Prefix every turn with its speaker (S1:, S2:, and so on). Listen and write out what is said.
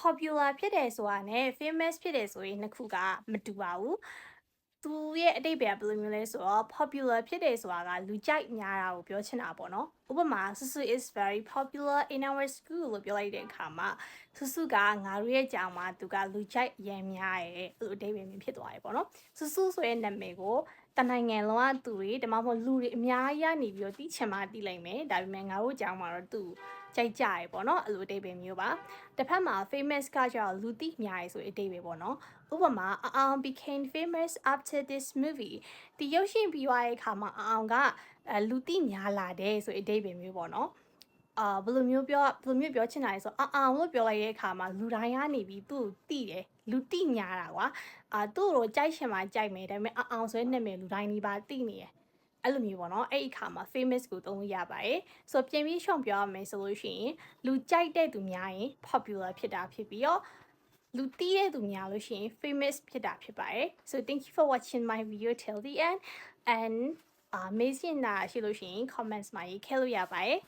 S1: popular ဖြစ်တယ်ဆိုတာနဲ့ famous ဖြစ်တယ်ဆိုရင်နှစ်ခုကမတူပါဘူးသူရဲ့အတိတ်ပဲဘယ်လိုမျိုးလဲဆိုတော့ popular ဖြစ်တယ်ဆိုတာကလူကြိုက်များတာကိုပြောချင်တာပေါ့နော်ဥပမာဆူဆူ is very popular in our school လို့ပြောလိုက်တဲ့အခါမှာဆူဆူကငါတို့ရဲ့ကြောင်မှာသူကလူကြိုက်ရမ်းများရဲ့အဲ့လိုအတိတ်ပဲမျိုးဖြစ်သွားတယ်ပေါ့နော်ဆူဆူဆိုတဲ့နာမည်ကိုတနိုင်ငံလုံးကသူတွေဒါမှမဟုတ်လူတွေအများကြီးကနေပြီးတော့တီးချင်မှတီးလိုက်မယ်ဒါပေမဲ့ငါတို့ကြောင်မှာတော့သူကြိုက်ကြရပေါ့နော်အဲ့လိုအတိတ်ပဲမျိုးပါတစ်ဖက်မှာ famous ကကြောင့်လူသိများရဆိုအတိတ်ပဲပေါ့နော်ဥပမာအောင် became famous after this movie ဒီရုပ်ရှင်ပြီးသွားတဲ့အခါမှာအောင်ကလူသိများလာတယ်ဆိုအတိတ်ပဲမျိုးပေါ့နော်ဘယ်လိုမျိုးပြောချင်တာလဲဆိုအောင်လို့ပြောလိုက်တဲ့အခါမှာလူတိုင်းကနေပြီးသူ့ကိုတိတယ်လူတိညာတာကွာသူ့ကိုကြိုက်ရှင်မှကြိုက်မယ်ဒါပေမဲ့အောင်ဆိုတဲ့နာမည်လူတိုင်းဒီပါတိနေတယ်အဲ့လိုမျိုးပေါ့နော်အဲ့ဒီအခါမှာ famous ကိုသုံးလို့ရပါတယ်ဆိုတော့ပြင်ပြီးရှောင်ပြောရမယ်ဆိုလို့ရှိရင်လူကြိုက်တဲ့သူများရင် popular ဖြစ်တာဖြစ်ပြီးတော့လူတီးတဲ့သူများလို့ရှိရင် famous ဖြစ်တာဖြစ်ပါတယ် so thank you for watching my video till the end and မေးချင်တာရှိလို့ရှိရင် comments မှာရေးခဲ့လို့ရပါတယ်